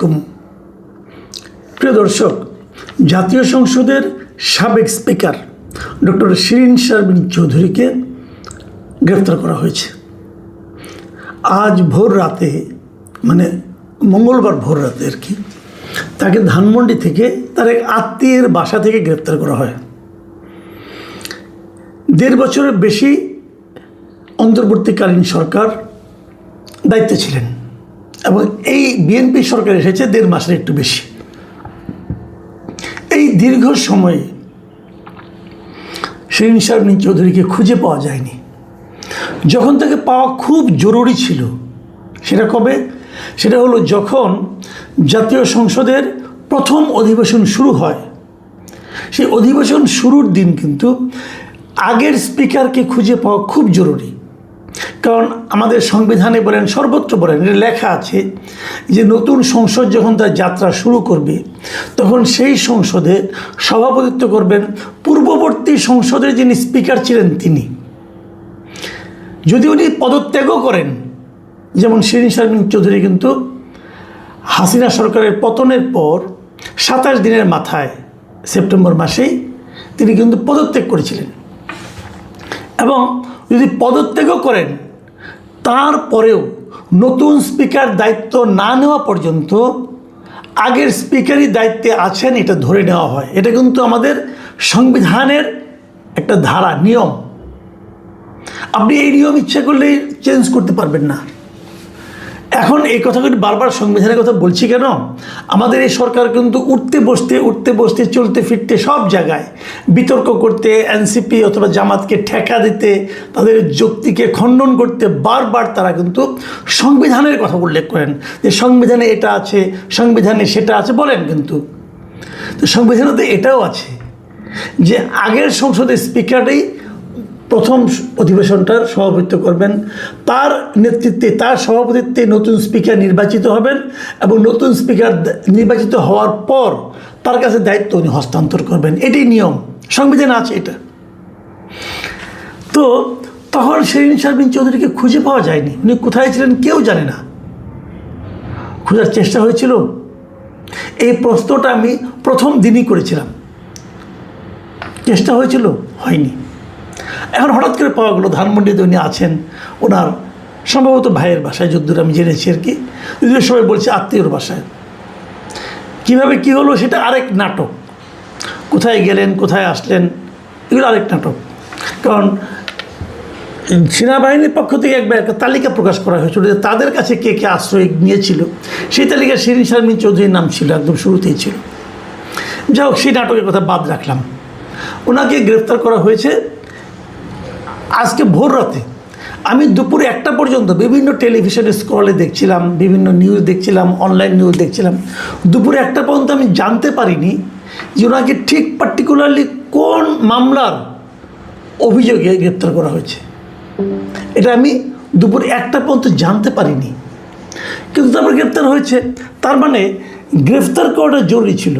আলাইকুম। প্রিয় দর্শক, জাতীয় সংসদের সাবেক স্পিকার ডক্টর শিরিন শারমিন চৌধুরীকে গ্রেফতার করা হয়েছে। আজ ভোর রাতে, মানে মঙ্গলবার ভোর রাতে আর কি, তাকে ধানমন্ডি থেকে তার এক আত্মীয়ের বাসা থেকে গ্রেফতার করা হয়। 1.5 বছরের বেশি অন্তর্বর্তীকালীন সরকার দায়িত্বে ছিলেন এবং এই বিএনপি সরকার এসেছে 1.5 মাসের একটু বেশি। এই দীর্ঘ সময়ে শিরিন শারমিন চৌধুরীকে খুঁজে পাওয়া যায়নি। যখন তাকে পাওয়া খুব জরুরি ছিল, সেটা কবে? সেটা হলো যখন জাতীয় সংসদের প্রথম অধিবেশন শুরু হয়। সেই অধিবেশন শুরুর দিন কিন্তু আগের স্পিকারকে খুঁজে পাওয়া খুব জরুরি। কারণ আমাদের সংবিধানে বলেন, সর্বত্র বলেন, এটা লেখা আছে যে নতুন সংসদ যখন তার যাত্রা শুরু করবে তখন সেই সংসদে সভাপতিত্ব করবেন পূর্ববর্তী সংসদের যিনি স্পিকার ছিলেন তিনি। যদি উনি পদত্যাগও করেন, যেমন শিরিন শারমিন চৌধুরী কিন্তু হাসিনা সরকারের পতনের পর 27 দিনের মাথায় সেপ্টেম্বর মাসেই তিনি কিন্তু পদত্যাগ করেছিলেন, এবং যদি পদত্যাগও করেন তারপরেও নতুন স্পিকার দায়িত্ব না নেওয়া পর্যন্ত আগের স্পিকারই দায়িত্বে আছেন এটা ধরে নেওয়া হয়। এটা কিন্তু আমাদের সংবিধানের একটা ধারা, নিয়ম। আপনি এই নিয়ম ইচ্ছা করলেই চেঞ্জ করতে পারবেন না। এখন এই কথাগুলি বারবার সংবিধানের কথা বলছি কেন? আমাদের এই সরকার কিন্তু উঠতে বসতে চলতে ফিরতে সব জায়গায় বিতর্ক করতে, এনসিপি অথবা জামাতকে ঠেকা দিতে, তাদের যুক্তিকে খণ্ডন করতে বারবার তারা কিন্তু সংবিধানের কথা উল্লেখ করেন যে সংবিধানে এটা আছে, সংবিধানে সেটা আছে বলেন, কিন্তু তো সংবিধানে তো এটাও আছে যে আগের সংসদের স্পিকারই প্রথম অধিবেশনটার সভাপতিত্ব করবেন, তার নেতৃত্বে, তার সভাপতিত্বে নতুন স্পিকার নির্বাচিত হবেন এবং নতুন স্পিকার নির্বাচিত হওয়ার পর তার কাছে দায়িত্ব উনি হস্তান্তর করবেন। এটাই নিয়ম, সংবিধান আছে এটা। তো তখন শিরিন শারমিন চৌধুরীকে খুঁজে পাওয়া যায়নি। উনি কোথায় ছিলেন কেউ জানে না। খোঁজার চেষ্টা হয়েছিল, এই প্রশ্নটা আমি প্রথম দিনই করেছিলাম। চেষ্টা হয়েছিল, হয়নি। এখন হঠাৎ করে পাওয়া গেলো ধানমন্ডিতে উনি আছেন, ওনার সম্ভবত ভাইয়ের বাসায়, যদ্দূর আমি জেনেছি আর কি। যদিও সবাই বলছে আত্মীয়র বাসায়। কীভাবে কী হলো সেটা আরেক নাটক। কোথায় গেলেন, কোথায় আসলেন, এগুলো আরেক নাটক। কারণ সেনাবাহিনীর পক্ষ থেকে একবার একটা তালিকা প্রকাশ করা হয়েছিল যে তাদের কাছে কে কে আশ্রয় নিয়েছিল। সেই তালিকায় শিরিন শারমিন চৌধুরীর নাম ছিল, একদম শুরুতেই ছিল। যাই হোক, সেই নাটকের কথা বাদ রাখলাম। ওনাকে গ্রেফতার করা হয়েছে আজকে ভোর রাতে। আমি দুপুরে 1টা পর্যন্ত বিভিন্ন টেলিভিশনের স্ক্রলে দেখছিলাম, বিভিন্ন নিউজ দেখছিলাম, অনলাইন নিউজ দেখছিলাম। দুপুরে 1টা পর্যন্ত আমি জানতে পারিনি যে ওনাকে ঠিক পার্টিকুলারলি কোন মামলার অভিযোগে গ্রেপ্তার করা হয়েছে। এটা আমি দুপুরে 1টা পর্যন্ত জানতে পারিনি, কিন্তু তারপর গ্রেপ্তার হয়েছে। তার মানে গ্রেফতার করাটা জরুরি ছিল।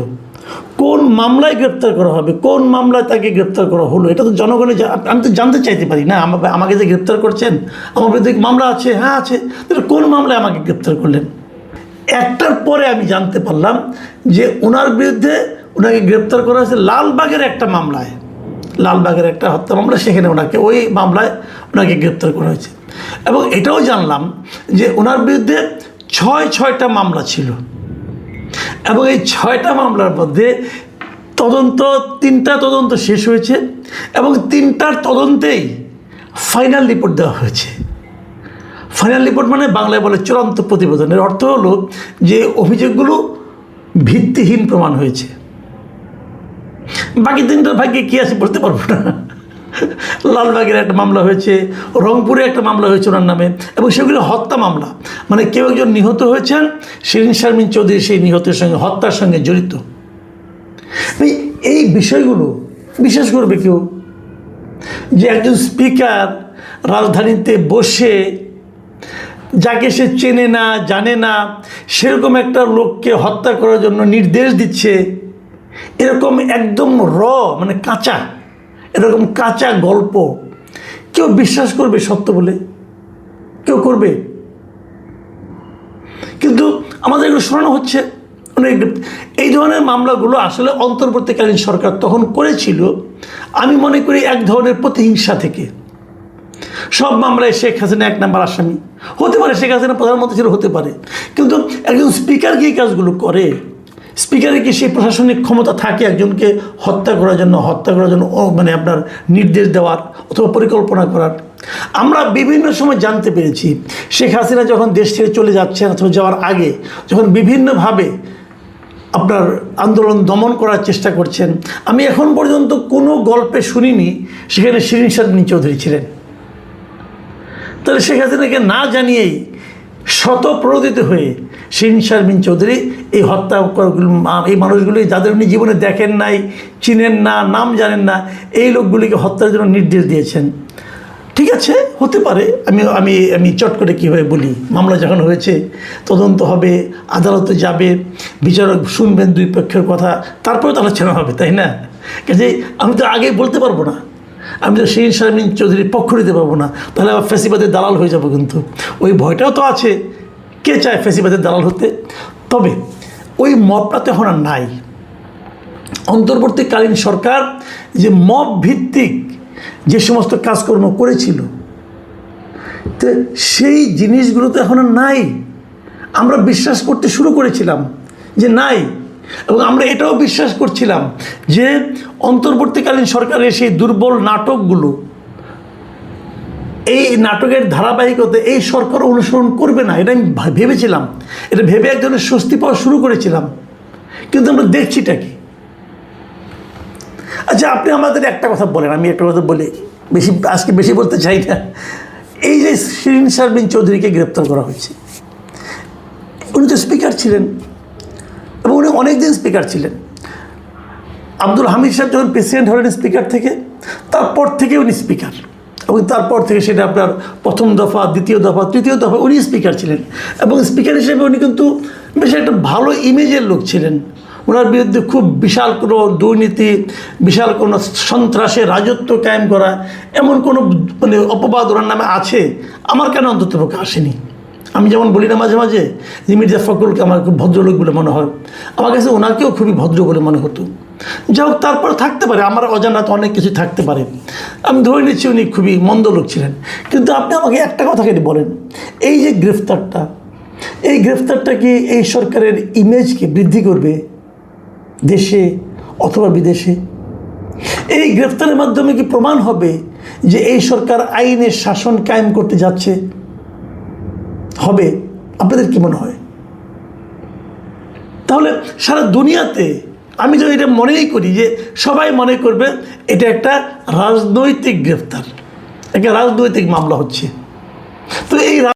কোন মামলায় গ্রেপ্তার করা হবে, কোন মামলায় তাকে গ্রেপ্তার করা হলো, এটা তো জনগণের, আমি তো জানতে চাইতে পারি না। আমাকে যে গ্রেপ্তার করছেন, আমার বিরুদ্ধে মামলা আছে, হ্যাঁ আছে, তাহলে কোন মামলায় আমাকে গ্রেপ্তার করলেন? 1টার পরে আমি জানতে পারলাম যে ওনার বিরুদ্ধে, ওনাকে গ্রেপ্তার করা হয়েছে লালবাগের একটা মামলায়, লালবাগের একটা হত্যা মামলা, সেখানে ওনাকে, ওই মামলায় ওনাকে গ্রেপ্তার করা হয়েছে। এবং এটাও জানলাম যে ওনার বিরুদ্ধে 6টা মামলা ছিল, এবং এই 6টা মামলার মধ্যে তিনটা তদন্ত শেষ হয়েছে এবং 3টার তদন্তেই ফাইনাল রিপোর্ট দেওয়া হয়েছে। ফাইনাল রিপোর্ট মানে বাংলায় বলে চূড়ান্ত প্রতিবেদনের অর্থ হলো যে অভিযোগগুলো ভিত্তিহীন প্রমাণ হয়েছে। বাকি 3টার ভাগ্যে কী আছে বলতে পারবো না। লালবাগের একটা মামলা হয়েছে, রংপুরে একটা মামলা হয়েছে ওনার নামে, এবং সেগুলো হত্যা মামলা। মানে কেউ একজন নিহত হয়েছেন, শিরিন শারমিন চৌধুরী সেই নিহতের সঙ্গে, হত্যার সঙ্গে জড়িত। এই বিষয়গুলো বিশ্বাস করবে কেউ যে একজন স্পিকার রাজধানীতে বসে, যাকে সে চেনে না, জানে না, সেরকম একটা লোককে হত্যা করার জন্য নির্দেশ দিচ্ছে? এরকম একদম মানে কাঁচা, এরকম কাঁচা গল্প কেউ বিশ্বাস করবে সত্য বলে? কেউ করবে? কিন্তু আমাদের এগুলো শোনানো হচ্ছে অনেক। এই ধরনের মামলাগুলো আসলে অন্তর্বর্তীকালীন সরকার তখন করেছিল, আমি মনে করি এক ধরনের প্রতিহিংসা থেকে। সব মামলায় শেখ হাসিনা এক নাম্বার আসামি হতে পারে, শেখ হাসিনা প্রধানমন্ত্রী ছিল হতে পারে, কিন্তু একজন স্পিকার কি এই কাজগুলো করে? স্পিকারের কি সেই প্রশাসনিক ক্ষমতা থাকে একজনকে হত্যা করার জন্য মানে আপনার নির্দেশ দেওয়ার অথবা পরিকল্পনা করার? আমরা বিভিন্ন সময় জানতে পেরেছি শেখ হাসিনা যখন দেশ ছেড়ে চলে যাচ্ছেন অথবা যাওয়ার আগে যখন বিভিন্নভাবে আপনার আন্দোলন দমন করার চেষ্টা করছেন, আমি এখন পর্যন্ত কোনো গল্পে শুনিনি সেখানে শিরিন শারমিন চৌধুরী ছিলেন। তাহলে শেখ হাসিনাকে না জানিয়েই শতপ্রণোদিত হয়ে শিরিন শারমিন চৌধুরী এই হত্যা এই মানুষগুলি যাদের উনি জীবনে দেখেন নাই, চিনেন না, নাম জানেন না, এই লোকগুলিকে হত্যার জন্য নির্দেশ দিয়েছেন। ঠিক আছে, হতে পারে। আমি আমি আমি চট করে কীভাবে বলি, মামলা যখন হয়েছে তদন্ত হবে, আদালতে যাবে, বিচারক শুনবেন দুই পক্ষের কথা, তারপরে তো আলোচনা হবে, তাই না? কাজে আমি তো আগে বলতে পারবো না, আমি তো শিরিন শারমিন চৌধুরীর পক্ষ নিতে পারবো না, তাহলে আবার ফ্যাসিবাদের দালাল হয়ে যাবো। কিন্তু ওই ভয়টাও তো আছে, কে চায় ফ্যাসিবাদের দালাল হতে? তবে ওই মবটা তো এখন আর নাই। অন্তর্বর্তীকালীন সরকার যে মব ভিত্তিক যে সমস্ত কাজকর্ম করেছিল, তো সেই জিনিসগুলো তো এখন আর নাই। আমরা বিশ্বাস করতে শুরু করেছিলাম যে নাই, এবং আমরা এটাও বিশ্বাস করছিলাম যে অন্তর্বর্তীকালীন সরকারের সেই দুর্বল নাটকগুলো, এই নাটকের ধারাবাহিকতা এই সরকার অনুসরণ করবে না, এটা আমি ভেবেছিলাম। এটা ভেবে এক ধরনের স্বস্তি পাওয়া শুরু করেছিলাম, কিন্তু আমরা দেখছিটা কি? আচ্ছা, আপনি আমাদের একটা কথা বলেন, আমি একটা কথা বলি, আজকে বেশি বলতে চাই না। এই যে শিরিন শারমিন চৌধুরীকে গ্রেপ্তার করা হয়েছে, উনি তো স্পিকার ছিলেন এবং উনি অনেকদিন স্পিকার ছিলেন। আব্দুল হামিদ সাহেব যখন প্রেসিডেন্ট হলেন স্পিকার থেকে, তারপর থেকে উনি স্পিকার, এবং তারপর থেকে সেটা আপনার প্রথম দফা, দ্বিতীয় দফা, তৃতীয় দফা উনি স্পিকার ছিলেন। এবং স্পিকার হিসেবে উনি কিন্তু বেশ একটা ভালো ইমেজের লোক ছিলেন। ওনার বিরুদ্ধে খুব বিশাল কোনো দুর্নীতি, বিশাল কোনো সন্ত্রাসের রাজত্ব কায়েম করা, এমন কোনো মানে অপবাদ ওনার নামে আছে আমার কেন অন্ততপক্ষে আসেনি। আমি যেমন বলি না মাঝে মাঝে যে মির্জা ফখরুলকে আমার খুব ভদ্রলোক বলে মনে হয়, আমার কাছে ওনাকেও খুবই ভদ্র বলে মনে হতো। যাই হোক, তারপর থাকতে পারে আমার অজানা তো অনেক কিছু থাকতে পারে, আমি ধরে নিচ্ছি উনি খুবই মন্দ লোক ছিলেন। কিন্তু আপনি আমাকে একটা কথা কেটে বলেন, এই যে গ্রেফতারটা, এই গ্রেফতারটা কি এই সরকারের ইমেজকে বৃদ্ধি করবে দেশে অথবা বিদেশে? এই গ্রেফতারের মাধ্যমে কি প্রমাণ হবে যে এই সরকার আইনের শাসন কায়েম করতে যাচ্ছে? হবে? আপনাদের কি মনে হয়? তাহলে সারা দুনিয়াতে আমি তো এটা মনেই করি যে সবাই মনে করবে এটা একটা রাজনৈতিক গ্রেফতার, একটা রাজনৈতিক মামলা হচ্ছে। তো এই